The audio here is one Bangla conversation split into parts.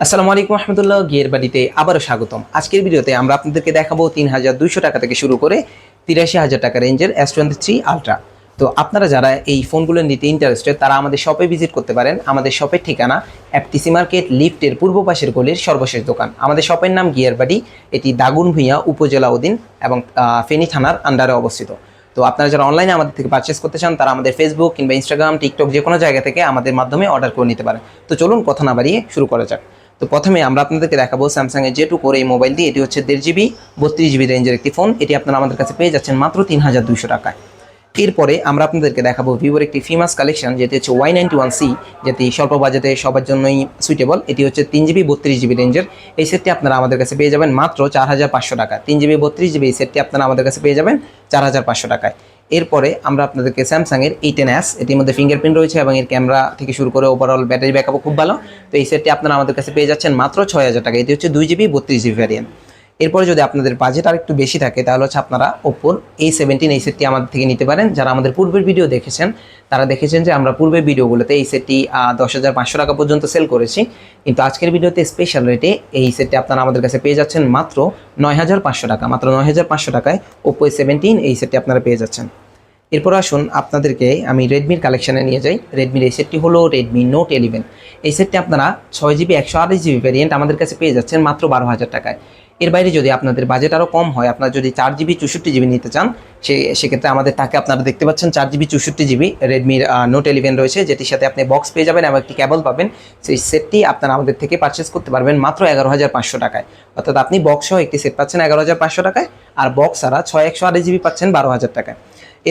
আসসালামু আলাইকুম রহমতুল্লাহ, গিয়ের বাড়িতে আবারও স্বাগতম। আজকের ভিডিওতে আমরা আপনাদেরকে দেখাবো ৩,২০০ টাকা থেকে শুরু করে ৮৩,০০০ টাকা রেঞ্জের S23 আলট্রা। তো আপনারা যারা এই ফোনগুলো নিতে ইন্টারেস্টেড তারা আমাদের শপে ভিজিট করতে পারেন। আমাদের শপের ঠিকানা এফটিসি মার্কেট লিফটের পূর্ব পাশের গলির সর্বশেষ দোকান। আমাদের শপের নাম গিয়ার বাড়ি, এটি দাগনভূঞা উপজেলা অধীন এবং ফেনী থানার আন্ডারে অবস্থিত। তো আপনারা যারা অনলাইনে আমাদের থেকে পারচেস করতে চান তারা আমাদের ফেসবুক কিংবা ইনস্টাগ্রাম, টিকটক যে কোনো জায়গা থেকে আমাদের মাধ্যমে অর্ডার করে নিতে পারেন। তো চলুন কথা না বাড়িয়ে শুরু করা যাক। তো প্রথমে আমরা আপনাদেরকে দেখাবো স্যামসাংয়ের J2 Core এই মোবাইলটি। এটি হচ্ছে 1.5 জিবি 32 জিবি রেঞ্জের একটি ফোন। এটি আপনারা আমাদের কাছে পেয়ে যাচ্ছেন মাত্র ৩,২০০ টাকায়। এরপরে আমরা আপনাদেরকে দেখাবো ভিভোর একটি ফেমাস কালেকশন, যেটি হচ্ছে Y91C, যেটি স্বল্প বাজেটে সবার জন্যই সুইটেবল। এটি হচ্ছে 3 জিবি 32 জিবি রেঞ্জের। এই সেটটি আপনারা আমাদের কাছে পেয়ে যাবেন মাত্র 4,500 টাকা। 3 জিবি 32 জিবি এই সেটটি আপনারা আমাদের কাছে পেয়ে যাবেন 4,500 টাকায়। এরপরে আমরা আপনাদেরকে স্যামসাংয়ের A10s, এটির মধ্যে ফিঙ্গারপ্রিন্ট রয়েছে এবং এর ক্যামেরা থেকে শুরু করে ওভারঅল ব্যাটারি ব্যাকআপও খুব ভালো। তো এই সেটটি আপনারা আমাদের কাছে পেয়ে যাচ্ছেন মাত্র 6,000 টাকা। এটি হচ্ছে 2 জিবি 32 জিবি ভ্যারিয়েন্ট। এরপরে যদি আপনাদের বাজেট আর একটু বেশি থাকে তাহলে হচ্ছে আপনারা ওপ্পোর A17 এই সেটটি আমাদের থেকে নিতে পারেন। যারা আমাদের পূর্বের ভিডিও দেখেছেন তারা দেখেছেন যে আমরা পূর্বের ভিডিওগুলোতে এই সেটটি 10,500 টাকা পর্যন্ত সেল করেছি, কিন্তু আজকের ভিডিওতে স্পেশাল রেটে এই সেটটি আপনারা আমাদের কাছে পেয়ে যাচ্ছেন মাত্র 9,500 টাকা। মাত্র 9,500 টাকায় ওপ্পো A17 এই সেটটি আপনারা পেয়ে যাচ্ছেন। এরপর আসুন আপনাদেরকে আমি রেডমির কালেকশানে নিয়ে যাই। রেডমির এই সেটটি হলো রেডমি নোট 11। এই সেটটি আপনারা 6 জিবি 128 জিবি ভ্যারিয়েন্ট আমাদের কাছে পেয়ে যাচ্ছেন মাত্র 12,000 টাকায়। এর বাইরে যদি আপনাদের বাজেট আরও কম হয়, আপনারা যদি 4 জিবি 64 জিবি নিতে চান, সেক্ষেত্রে আমাদের তাকে আপনারা দেখতে পাচ্ছেন 4 জিবি 64 জিবি রেডমির নোট 11 রয়েছে, যেটির সাথে আপনি বক্স পেয়ে যাবেন এবং একটি কেবল পাবেন। সেই সেটটি আপনারা আমাদের থেকে পারচেস করতে পারবেন মাত্র 11,500 টাকায়। অর্থাৎ আপনি বক্স সহ একটি সেট পাচ্ছেন 11,500 টাকায়, আর বক্স ছাড়া 6 128 জিবি পাচ্ছেন 12,000 টাকায়।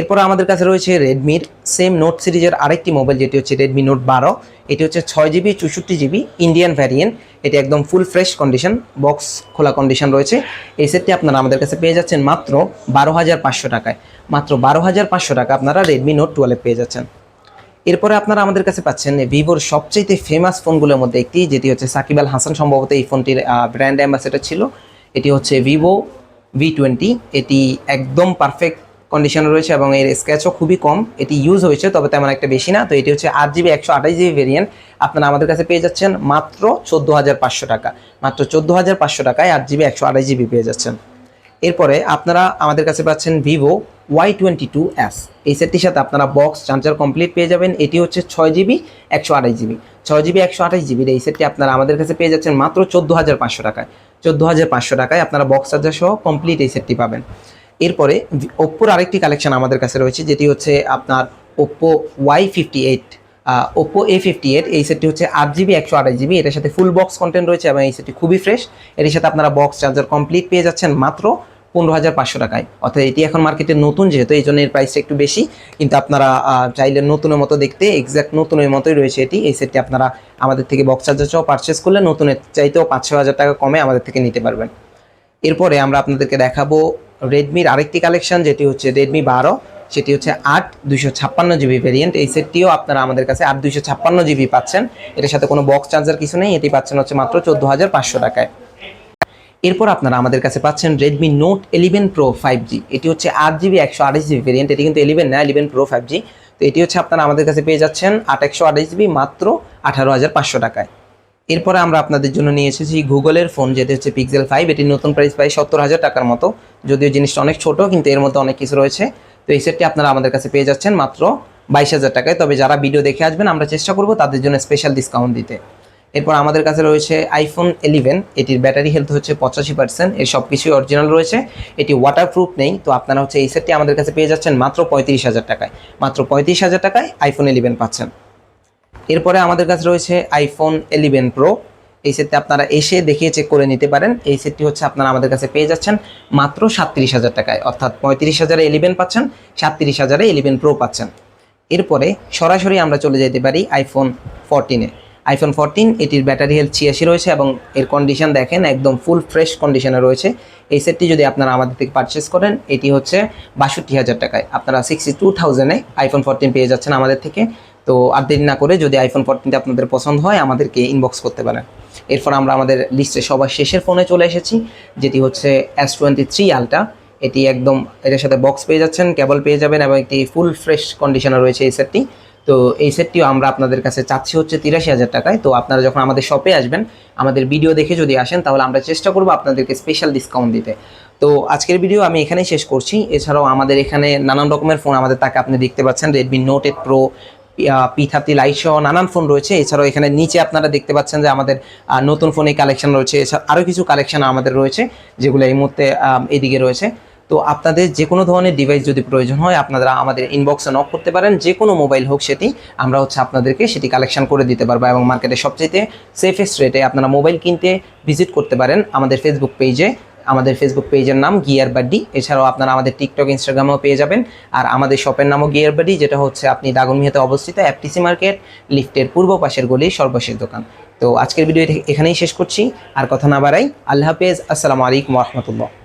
এরপর আমাদের কাছে রয়েছে রেডমির সেম নোট সিরিজের আরেকটি মোবাইল, যেটি হচ্ছে রেডমি নোট 12। এটি হচ্ছে 6 জিবি 64 জিবি ইন্ডিয়ান ভ্যারিয়েন্ট। এটি একদম ফুল ফ্রেশ কন্ডিশন, বক্স খোলা কন্ডিশন রয়েছে। এই সেটটি আপনারা আমাদের কাছে পেয়ে যাচ্ছেন মাত্র 12,500 টাকায়। মাত্র 12,500 টাকা আপনারা রেডমি নোট 12 পেয়ে যাচ্ছেন। এরপরে আপনারা আমাদের কাছে পাচ্ছেন ভিভোর সবচেয়ে ফেমাস ফোনগুলোর মধ্যে একটি, যেটি হচ্ছে সাকিব আল হাসান সম্ভবত এই ফোনটির ব্র্যান্ড অ্যাম্বাসেডর ছিল। এটি হচ্ছে ভিভো V20। এটি একদম পারফেক্ট কন্ডিশনে রয়েছে এবং এর স্ক্র্যাচও খুবই কম। এটি ইউজ হয়েছে তবে তেমন একটা বেশি না। তো এটি হচ্ছে 8 জিবি 128 জিবি ভেরিয়েন্ট। আপনারা আমাদের কাছে পেয়ে যাচ্ছেন মাত্র 14,500 টাকা। মাত্র 14,500 টাকায় 8 জিবি 128 জিবি পেয়ে যাচ্ছেন। এরপরে আপনারা আমাদের কাছে পাচ্ছেন ভিভো Y22s। এই সেটটির সাথে আপনারা বক্স চার্জার কমপ্লিট পেয়ে যাবেন। এটি হচ্ছে 6 জিবি 128 জিবি। 6 জিবি 128 জিবির এই সেটটি আপনারা আমাদের কাছে পেয়ে যাচ্ছেন মাত্র 14,500 টাকায়। 14,500 টাকায় আপনারা বক্স চার্জার সহ কমপ্লিট এই সেটটি পাবেন। এরপরে ওপ্পোর আরেকটি কালেকশন আমাদের কাছে রয়েছে, যেটি হচ্ছে আপনার ওপ্পো Y58, ওপ্পো A58। এই সেটটি হচ্ছে 8 জিবি 128 জিবি। এটার সাথে ফুল বক্স কন্টেন্ট রয়েছে এবং এই সেটটি খুবই ফ্রেশ। এর সাথে আপনারা বক্স চার্জার কমপ্লিট পেয়ে যাচ্ছেন মাত্র 15,500 টাকায়। অর্থাৎ এটি এখন মার্কেটে নতুন, যেহেতু এই জন্য এর প্রাইসটা একটু বেশি, কিন্তু আপনারা চাইলে নতুনের মতো দেখতে এক্স্যাক্ট নতুনের মতোই রয়েছে এটি। এই সেটটি আপনারা আমাদের থেকে বক্স চার্জার সহ পারচেস করলে নতুনের চাইতেও 5-6 হাজার টাকা কমে আমাদের থেকে নিতে পারবেন। এরপরে আমরা আপনাদেরকে দেখাবো রেডমির আরেকটি কালেকশন, যেটি হচ্ছে রেডমি 12। সেটি হচ্ছে 8 256 জিবি ভেরিয়েন্ট। এই সেটটিও আপনারা আমাদের কাছে 8 256 জিবি পাচ্ছেন। এটার সাথে কোনো বক্স চার্জার কিছু নেই। এটি পাচ্ছেন হচ্ছে মাত্র 14,500 টাকায়। এরপর আপনারা আমাদের কাছে পাচ্ছেন রেডমি নোট 11 প্রো 5G। এটি হচ্ছে 8 জিবি 128 জিবি ভেরিয়েন্ট। এটি কিন্তু 11 না, 11 প্রো 5G। তো এটি হচ্ছে আপনারা আমাদের কাছে পেয়ে যাচ্ছেন 8 128 জিবি মাত্র 18,500 টাকায়। এরপরে আমরা আপনাদের জন্য নিয়ে এসেছি গুগলের ফোন, যেটি হচ্ছে পিক্সেল 5। এটির নতুন প্রাইস প্রায় 70,000 টাকার মতো, যদিও জিনিসটা অনেক ছোট, কিন্তু এর মধ্যে অনেক কিছু রয়েছে। তো এই সেটটি আপনারা আমাদের কাছে পেয়ে যাচ্ছেন মাত্র 22,000 টাকায়। তবে যারা ভিডিও দেখে আসবেন আমরা চেষ্টা করব তাদের জন্য স্পেশাল ডিসকাউন্ট দিতে। এরপর আমাদের কাছে রয়েছে আইফোন 11। এটির ব্যাটারি হেলথ হচ্ছে 85%। এর সব কিছুই অরিজিনাল রয়েছে। এটি ওয়াটারপ্রুফ নেই। তো আপনারা হচ্ছে এই সেটটি আমাদের কাছে পেয়ে যাচ্ছেন মাত্র 35,000 টাকায়। মাত্র 35,000 টাকায় আইফোন 11 পাচ্ছেন। এরপরে আমাদের কাছে রয়েছে আইফোন 11 প্রো। এই সেটটি আপনারা এসে দেখে চেক করে নিতে পারেন। এই সেটটি হচ্ছে আপনারা আমাদের কাছে পেয়ে যাচ্ছেন মাত্র 37,000 টাকায়। অর্থাৎ 35,000-এ 11 পাচ্ছেন, 37,000-এ 11 প্রো পাচ্ছেন। এরপরে সরাসরি আমরা চলে যেতে পারি আইফোন 14-এ। আইফোন 14 এটির ব্যাটারি হেলথ 86 রয়েছে এবং এর কন্ডিশন দেখেন একদম ফুল ফ্রেশ কন্ডিশনে রয়েছে। এই সেটটি যদি আপনারা আমাদের থেকে পারচেস করেন এটি হচ্ছে 62,000 টাকায়। আপনারা 62,000-এ আইফোন 14 পেয়ে যাচ্ছেন আমাদের থেকে। তো আর দেরি না করে যদি আইফোন 14টি আপনাদের পছন্দ হয় আমাদেরকে ইনবক্স করতে পারেন। এরপর আমরা আমাদের লিস্টে সবার শেষের ফোনে চলে এসেছি, যেটি হচ্ছে S23 আলট্রা। এটি একদম এটার সাথে বক্স পেয়ে যাচ্ছেন, কেবল পেয়ে যাবেন এবং একটি ফুল ফ্রেশ কন্ডিশনে রয়েছে এই সেটটি। তো এই সেটটিও আমরা আপনাদের কাছে চাচ্ছি হচ্ছে 83,000 টাকায়। তো আপনারা যখন আমাদের শপে আসবেন, আমাদের ভিডিও দেখে যদি আসেন, তাহলে আমরা চেষ্টা করবো আপনাদেরকে স্পেশাল ডিসকাউন্ট দিতে। তো আজকের ভিডিও আমি এখানেই শেষ করছি। এছাড়াও আমাদের এখানে নানান রকমের ফোন আমাদের তাকে আপনি দেখতে পাচ্ছেন, Redmi note 8 pro, P30 light সহ নানান ফোন রয়েছে। এছাড়াও এখানে নিচে আপনারা দেখতে পাচ্ছেন যে আমাদের নতুন ফোনে কালেকশন রয়েছে। এছাড়া আরও কিছু কালেকশন আমাদের রয়েছে, যেগুলো এই মুহূর্তে এদিকে রয়েছে। তো আপনাদের যে কোনো ধরনের ডিভাইস যদি প্রয়োজন হয়, আপনারা আমাদের ইনবক্সে নক করতে পারেন। যে কোনো মোবাইল হোক সেটি, আমরা হচ্ছে আপনাদেরকে সেটি কালেকশন করে দিতে পারবো। এবং মার্কেটে সবচেয়ে সেফেস্ট রেটে আপনারা মোবাইল কিনতে ভিজিট করতে পারেন আমাদের ফেসবুক পেজে। আমাদের ফেসবুক পেজের নাম গিয়ার বাড্ডি। এছাড়াও আপনারা আমাদের টিকটক, ইনস্টাগ্রামেও পেয়ে যাবেন। আর আমাদের শপের নামও গিয়ার বাড্ডি, যেটা হচ্ছে আপনি দাগনভূঞাতে অবস্থিত, এফটিসি মার্কেট লিফটের পূর্ব পাশের গলির সর্বশেষ দোকান। তো আজকের ভিডিও এখানেই শেষ করছি। আর কথা না বাড়াই, আল্লাহ হাফেজ, আসসালামু আলাইকুম ওয়া রাহমাতুল্লাহ।